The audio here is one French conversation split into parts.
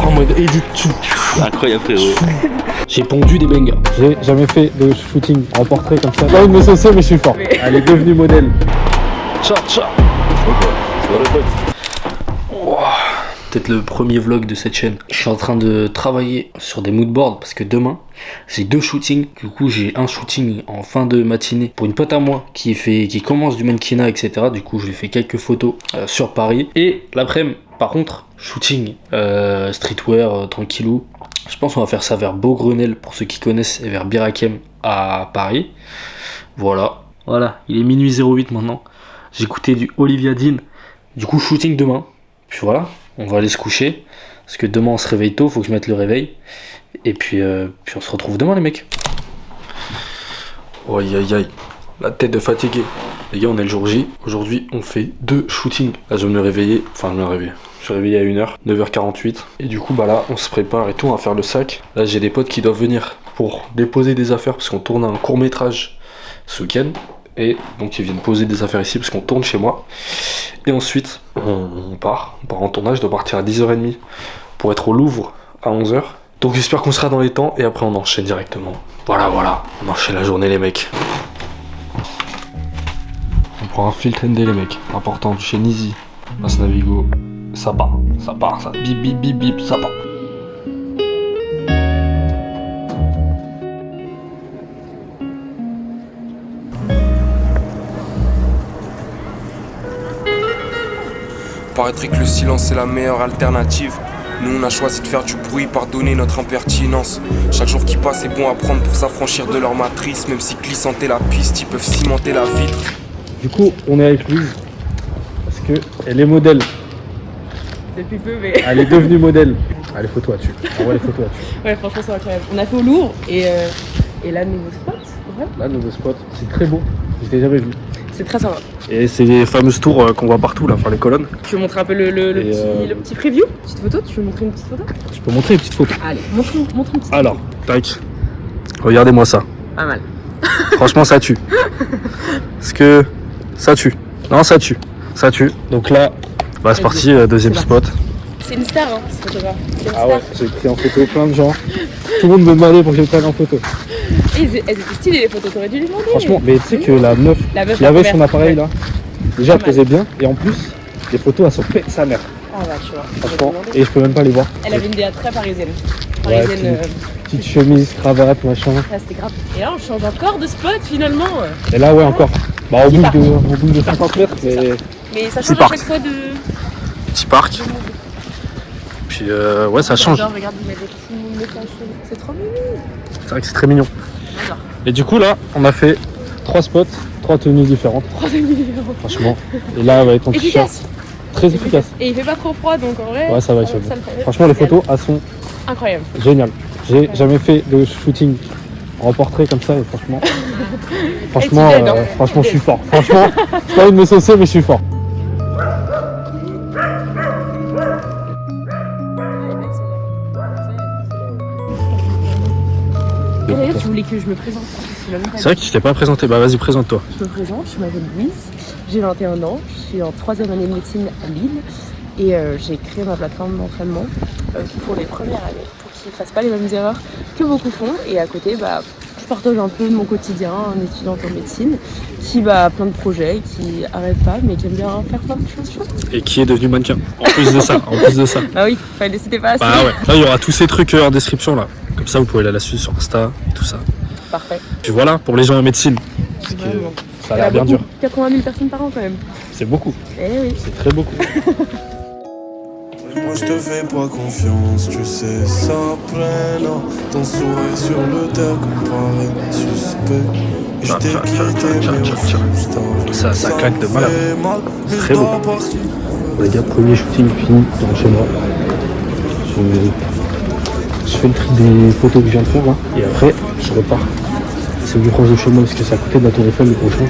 genre en mode et du tout. Incroyable frérot. J'ai pondu des bangers. J'ai jamais fait de shooting en portrait comme ça. J'ai envie de me saucer, mais je suis fort. Elle est devenue modèle. Ciao, ciao. Peut-être le premier vlog de cette chaîne. Je suis en train de travailler sur des moodboards parce que demain j'ai 2 shootings. Du coup j'ai un shooting en fin de matinée pour une pote à moi qui commence du mannequinat, etc. Du coup je lui fais quelques photos sur Paris. Et l'après-midi par contre shooting streetwear tranquillou. Je pense qu'on va faire ça vers Beaugrenelle pour ceux qui connaissent et vers Bir Hakeim à Paris. Voilà, il est minuit 08 maintenant. J'ai écouté du Olivia Dean. Du coup shooting demain. Puis voilà, on va aller se coucher. Parce que demain on se réveille tôt, faut que je mette le réveil. Et puis on se retrouve demain les mecs. Aïe aïe aïe, la tête de fatigué. Les gars on est le jour J. Aujourd'hui on fait 2 shootings. Là je vais me réveiller, je suis réveillé à 1h, 9h48. Et du coup bah là on se prépare et tout, on va faire le sac. Là j'ai des potes qui doivent venir pour déposer des affaires parce qu'on tourne un court métrage ce week-end. Et donc ils viennent poser des affaires ici parce qu'on tourne chez moi. Et ensuite on part en tournage. Je dois partir à 10h30 pour être au Louvre à 11h. Donc j'espère qu'on sera dans les temps et après on enchaîne directement. Voilà, on enchaîne la journée les mecs. On prend un filtre ND les mecs. Important du chez Nizi. Passe Navigo. Ça part, ça bip bip bip bip, ça part. Paraîtrait que le silence est la meilleure alternative. Nous on a choisi de faire du bruit, pardonner notre impertinence. Chaque jour qui passe est bon à prendre pour s'affranchir de leur matrice. Même si glissanter la piste, ils peuvent cimenter la vitre. Du coup on est avec Louise parce que elle est modèle. Depuis peu mais... Elle est devenue modèle. Allez photos là-dessus. Envoie les photos là-dessus. Ouais franchement c'est incroyable. On a fait au Louvre et là nouveau spot. Ouais. Là nouveau spot, c'est très beau. Je l'ai jamais vu. C'est très sympa. Et c'est les fameuses tours qu'on voit partout là, enfin les colonnes. Tu veux montrer un peu le petit preview? Petite photo? Tu veux montrer une petite photo? Je peux montrer une petite photo. Allez, montre une petite Alors, tac. Regardez-moi ça. Pas mal. Franchement ça tue. Parce que ça tue. Non ça tue. Ça tue. Donc là, bah, c'est parti, deuxième spot. C'est une star hein, ce photographe. Ah ouais, j'ai pris en photo plein de gens. Tout le monde me demandait pour que je prenne en photo. Et elles étaient stylées les photos, t'aurais dû les demander. Franchement, mais tu sais que la meuf qui avait son appareil là, déjà elle posait bien et en plus, les photos elles sont pète sa mère. Ah bah tu vois. Franchement, et je peux même pas les voir. Elle avait une DA très parisienne. Ouais, petite chemise, cravate, machin. Ah, c'était grave. Et là on change encore de spot finalement. Et là ouais encore. Bah au bout de 50 mètres, mais ça change à chaque fois de... Petit parc. Puis ouais ça change. Regarde, il y a des petits messages. C'est trop mignon. C'est vrai que c'est très mignon. J'adore. Et du coup là, on a fait 3 spots, 3 tenues différentes. 3 tenues différentes. Franchement. Et là, avec ton t-shirt. Très efficace. Et il fait pas trop froid donc en vrai. Ouais, ça va, ça va. Franchement, les photos, elles sont incroyables. Géniales. J'ai jamais fait de shooting en portrait comme ça et franchement, je suis fort. Franchement, j'ai pas envie de me saucer, mais je suis fort. Et d'ailleurs, tu voulais que je me présente. C'est vrai que tu t'es pas présenté. Bah vas-y, présente-toi. Je me présente, je m'appelle Louise, j'ai 21 ans, je suis en 3e année de médecine à Lille et j'ai créé ma plateforme d'entraînement pour les premières années, pour qu'ils ne fassent pas les mêmes erreurs que beaucoup font. Et à côté, bah, je partage un peu de mon quotidien en étudiante en médecine, qui a plein de projets, qui arrête pas, mais qui aime bien faire plein de choses chouettes. Et qui est devenu mannequin, en plus de ça. Bah oui, c'était pas assez. Bah ouais, là il y aura tous ces trucs en description là. Comme ça vous pouvez aller la suivre sur Insta et tout ça. Parfait. Puis voilà, pour les gens en médecine, parce que ça a l'air bien dur. 80 000 personnes par an quand même. C'est beaucoup. Eh oui. C'est très beaucoup. Moi je te fais pas confiance, tu sais ça plaît non. Ton sourire sur le terre paraît suspect. Je t'ai quitté ça claque de malade. C'est très beau. Les gars, premier shooting fini dans chez moi. Je fais le tri des photos que je viens de faire là, et après je repars. C'est plus proche de chez moi parce que c'est à côté de la Tour Eiffel le prochain.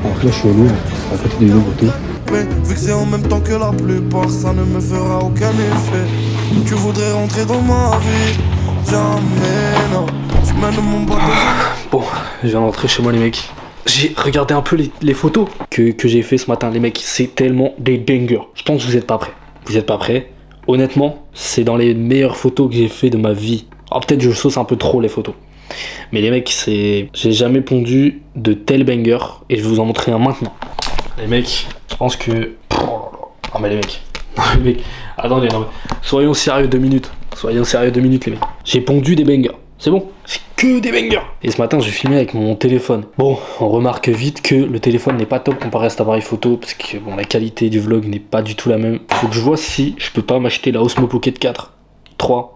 Alors que là je suis au Louvre, à côté du Louvre et tout. Mais vu que c'est en même temps que la plupart, ça ne me fera aucun effet. Tu voudrais rentrer dans ma vie, jamais non. Je mène mon bateau. Bon, je viens d'entrer chez moi les mecs. J'ai regardé un peu les photos que j'ai fait ce matin les mecs. C'est tellement des bangers. Je pense que vous êtes pas prêts. Vous êtes pas prêts? honnêtement, c'est dans les meilleures photos que j'ai fait de ma vie. Alors peut-être je sauce un peu trop les photos. Mais les mecs, j'ai jamais pondu de tel banger et je vais vous en montrer un maintenant. Les mecs, je pense que... Oh là là. Ah mais les mecs, attendez, non mais... Soyons sérieux 2 minutes. Soyons sérieux 2 minutes les mecs. J'ai pondu des bangers. C'est bon, c'est que des bangers. Et ce matin, j'ai filmé avec mon téléphone. Bon, on remarque vite que le téléphone n'est pas top comparé à cet appareil photo parce que bon, la qualité du vlog n'est pas du tout la même. Faut que je vois si je peux pas m'acheter la Osmo Pocket 4, 3.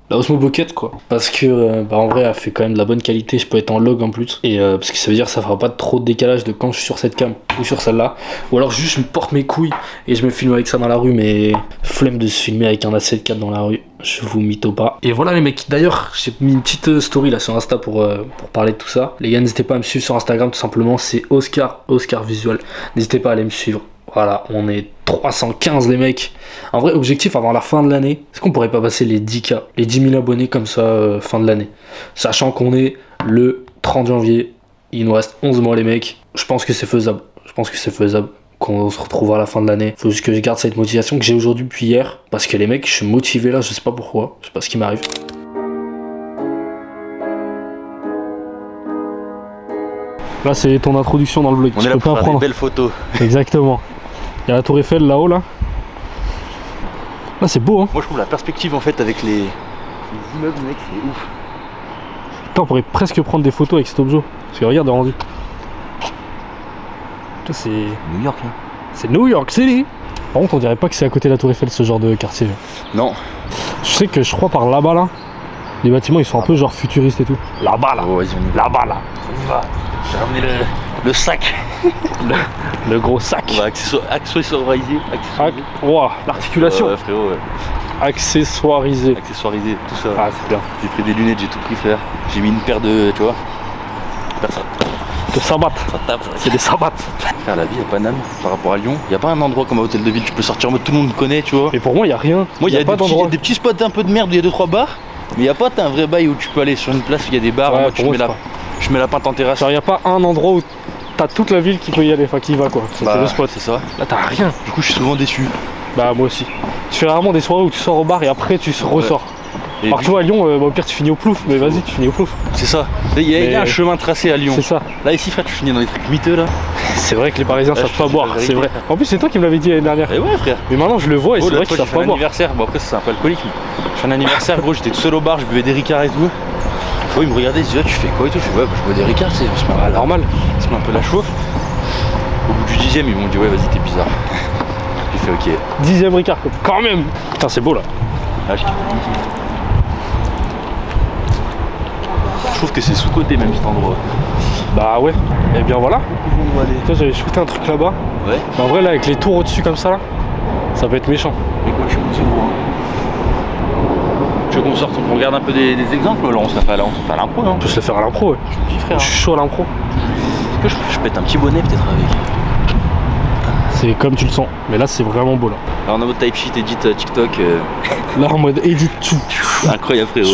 La Osmo Pocket quoi. Parce que en vrai elle fait quand même de la bonne qualité, je peux être en log en plus. Et parce que ça veut dire que ça fera pas trop de décalage de quand je suis sur cette cam ou sur celle-là. Ou alors juste je me porte mes couilles et je me filme avec ça dans la rue, mais flemme de se filmer avec un A7 IV dans la rue. Je vous mytho pas. Et voilà les mecs, d'ailleurs j'ai mis une petite story là sur Insta pour parler de tout ça. Les gars n'hésitez pas à me suivre sur Instagram tout simplement, c'est Oscar Visual. N'hésitez pas à aller me suivre. Voilà, on est 315 les mecs. En vrai, objectif avant la fin de l'année, est-ce qu'on pourrait pas passer les 10K, les 10 000 abonnés comme ça fin de l'année? Sachant qu'on est le 30 janvier, il nous reste 11 mois les mecs. Je pense que c'est faisable. Qu'on se retrouve à la fin de l'année. Faut juste que je garde cette motivation que j'ai aujourd'hui depuis hier. Parce que les mecs, je suis motivé là, je sais pas pourquoi. Je sais pas ce qui m'arrive. Là, c'est ton introduction dans le vlog. On est là pour faire des belles photos. Exactement. Il y a la tour Eiffel là-haut là. Là c'est beau hein. Moi je trouve la perspective en fait avec les immeubles mec c'est ouf. Putain, on pourrait presque prendre des photos avec cet objet. Parce que regarde le rendu. Putain, c'est New York hein. C'est New York City. Par contre on dirait pas que c'est à côté de la tour Eiffel ce genre de quartier. Non. Je sais que je crois par là-bas là, les bâtiments ils sont un peu genre futuristes et tout. Là-bas là. Oh, vas-y, on y va. Là-bas là. On y va. J'ai ramené le sac. le gros sac. On va accessoiriser. Wow, l'articulation. Frérot, ouais. Accessoirisé. Accessoiriser, tout ça. Ah c'est bien. J'ai pris des lunettes, j'ai tout pris frère. J'ai mis une paire de, tu vois. Personne. De sabat. Ça tape. C'est des sabats. Frère, la vie à Paname, par rapport à Lyon, il n'y a pas un endroit comme à Hôtel de Ville, tu peux sortir en mode tout le monde connaît, tu vois. Mais pour moi il y a rien. Moi il y a pas d'endroit. des petits spots un peu de merde où il y a 2-3 bars. Mais il n'y a pas un vrai bail où tu peux aller sur une place où il y a des bars, Ouais, en mode je mets la pinte en terrasse. Genre y a pas un endroit où t'as toute la ville qui peut y aller, enfin qui y va quoi. C'est le spot. C'est ça. Là t'as rien. Du coup je suis souvent déçu. Bah moi aussi. Tu fais rarement des soirées où tu sors au bar et après tu ressors. Et alors que tu vois à Lyon, au pire tu finis au plouf, mais vas-y tu finis au plouf. C'est ça. Il y a un chemin tracé à Lyon. C'est ça. Là ici frère tu finis dans des trucs miteux là. C'est vrai que les Parisiens savent pas boire, c'est vrai. En plus c'est toi qui me l'avais dit l'année dernière. Et ouais frère. Mais maintenant je le vois et c'est vrai qu'ils savent pas boire. Anniversaire, bon après c'est un peu alcoolique mais je fais un anniversaire gros, j'étais tout seul au bar, je buvais des ricards et tout. Oh, ils me regardaient, ils se disaient tu fais quoi et tout, je fais ouais bah, je bois des ricards, c'est normal. C'est un peu la chauffe. Au bout du 10ème ils m'ont dit ouais vas-y t'es bizarre. J'ai fait ok. 10ème Ricard quand même. Putain c'est beau là. Ah, je trouve que c'est sous-côté même cet endroit. Bah ouais. Et bien voilà. Aller. J'avais shooté un truc là-bas. Ouais. Mais en vrai là avec les tours au-dessus comme ça là, ça peut être méchant. Mais quoi tu montes gros hein. Tu veux qu'on sorte, on regarde un peu des exemples là, on se la fait à l'impro non? On peut se le faire à l'impro ouais. Je me dis frère. Je suis chaud à l'impro. Est-ce que je pète un petit bonnet peut-être avec? C'est comme tu le sens, mais là c'est vraiment beau là. Alors on a votre type sheet edit TikTok. Là en mode edit tout. Incroyable frérot.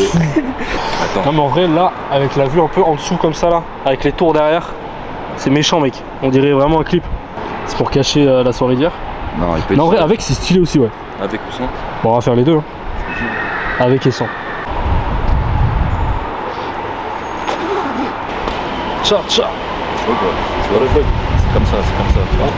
Attends. Non mais en vrai là, avec la vue un peu en dessous comme ça là, avec les tours derrière, c'est méchant mec. On dirait vraiment un clip. C'est pour cacher la soirée d'hier. Non, il peut être. Non en vrai avec c'est stylé aussi ouais. Avec ou sans? Bon on va faire les deux hein. Avec et sans. Ciao ciao. Ouais, bah, tu vois le vlog. C'est comme ça.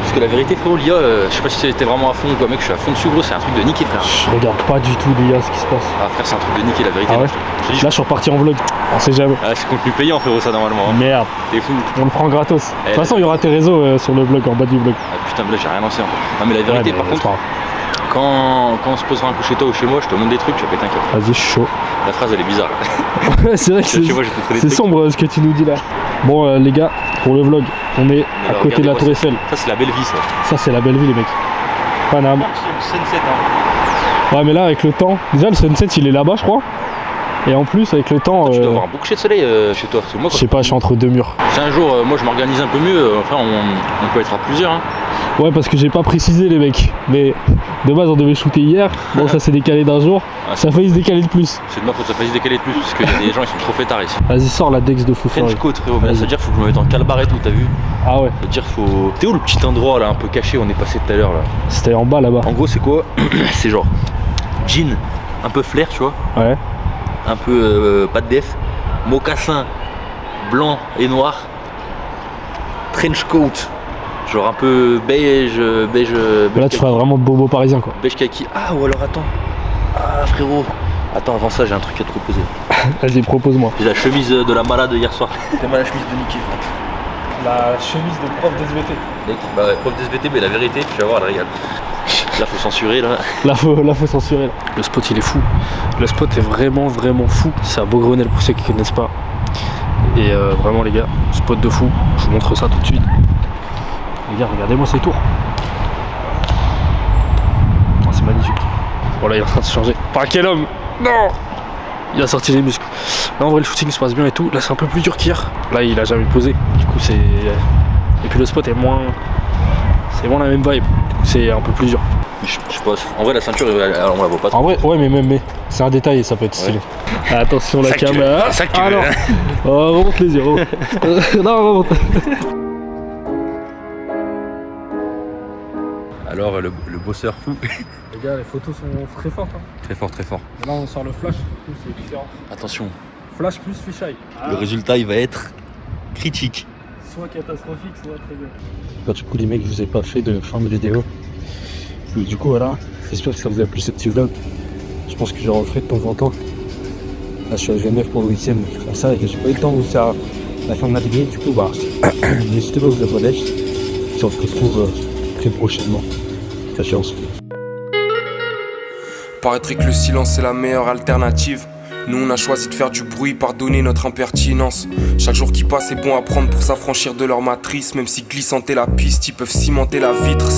Parce que la vérité frérot, l'IA, je sais pas si c'était vraiment à fond ou quoi mec, je suis à fond dessus gros, c'est un truc de niquer frère. Je regarde pas du tout l'IA ce qui se passe. Ah frère c'est un truc de niquer la vérité. Ah ouais. Là je suis reparti en vlog, on sait jamais. Ah c'est contenu payant frérot ça normalement. Hein. Merde. T'es fou. On le prend gratos. De toute façon il y aura tes réseaux sur le vlog, en bas du vlog. Ah putain là j'ai rien lancé encore. Non mais la vérité ouais, par contre, quand on se posera un coup chez toi ou chez moi, je te montre des trucs, tu vas péter un câble. Vas-y, je suis chaud. La phrase elle est bizarre. Ouais, c'est vrai que c'est sombre ce que tu nous dis là. Bon les gars, pour le vlog, on est à côté de la tour Eiffel. Ça c'est la belle vie ça. Ça c'est la belle vie les mecs. Paname. C'est le sunset hein. Ouais mais là avec le temps, déjà le sunset il est là-bas je crois. Et en plus avec le temps... Tu dois avoir un beau coucher de soleil chez toi. Parce que moi, je sais pas, je suis entre deux murs. Si un jour moi je m'organise un peu mieux, enfin on peut être à plusieurs hein. Ouais parce que j'ai pas précisé les mecs. Mais de base on devait shooter hier. Bon ça s'est décalé d'un jour. Ouais, ça a failli se décaler de plus. C'est de ma faute, ça a failli se décaler de plus parce qu'il y a des gens ils sont trop fêtards ici. Vas-y sors la Dex de fou. French Coat frérot, mais là ça veut dire qu'il faut que je me mette en calbar et tout, t'as vu? Ah ouais. Ça veut dire faut... T'es où le petit endroit là un peu caché où on est passé tout à l'heure là? C'était en bas là-bas. En gros c'est quoi? C'est genre jean un peu flair, tu vois, Ouais. un peu pas de def, mocassin blanc et noir, trench coat, genre un peu beige, Là, tu feras vraiment bobo parisien, quoi. beige kaki. Ah, ou alors attends, ah frérot, attends, avant ça j'ai un truc à te proposer. Vas-y, propose-moi. J'ai la chemise de la malade hier soir. C'est moi la chemise de Mickey. La chemise de prof d'SVT. Mec, bah ouais, prof d'SVT, mais la vérité, tu vas voir, elle régale. Là faut censurer là. Là, faut censurer. Là. Le spot, il est fou. Le spot est vraiment, vraiment fou. C'est à Beaugrenelle pour ceux qui connaissent pas. Et vraiment, les gars, spot de fou. Je vous montre ça tout de suite. Les gars, regardez-moi ces tours. Oh, c'est magnifique. Voilà, il est en train de se changer. Par quel homme? Non! Il a sorti les muscles. Là, en vrai, le shooting se passe bien et tout. Là, c'est un peu plus dur qu'hier. Là, il a jamais posé. Du coup, c'est. Et puis, le spot est moins. C'est moins la même vibe. Du coup, c'est un peu plus dur. Je pense. En vrai, la ceinture, on la voit pas trop. En vrai, ouais, mais c'est un détail et ça peut être stylé. Ouais. Attention, la caméra. C'est ça que tu Ah veux. non. Oh, remonte les yeux. Non, remonte. Alors, le bosseur fou. Les gars, les photos sont très fortes. Hein. Très fort, très fort. Là, on sort le flash, du coup, c'est différent. Attention, Flash plus fisheye. le résultat, il va être critique. Soit catastrophique, soit très bien. Bah, du coup, les mecs, je vous ai pas fait de fin de vidéo. Du coup, voilà. J'espère que ça vous a plu ce petit vlog. Je pense que je referai de temps en temps. Là, je suis à Genève pour le week-end. Je ferai ça et j'ai pas eu le temps de vous faire la fin de ma vidéo. Du coup, bah, n'hésitez pas à vous abonner. Et on se retrouve très prochainement. Sachez ensuite. Paraîtrait que le silence est la meilleure alternative. Nous on a choisi de faire du bruit, pardonner notre impertinence. Chaque jour qui passe est bon à prendre pour s'affranchir de leur matrice. Même si glissanter la piste, ils peuvent cimenter la vitre.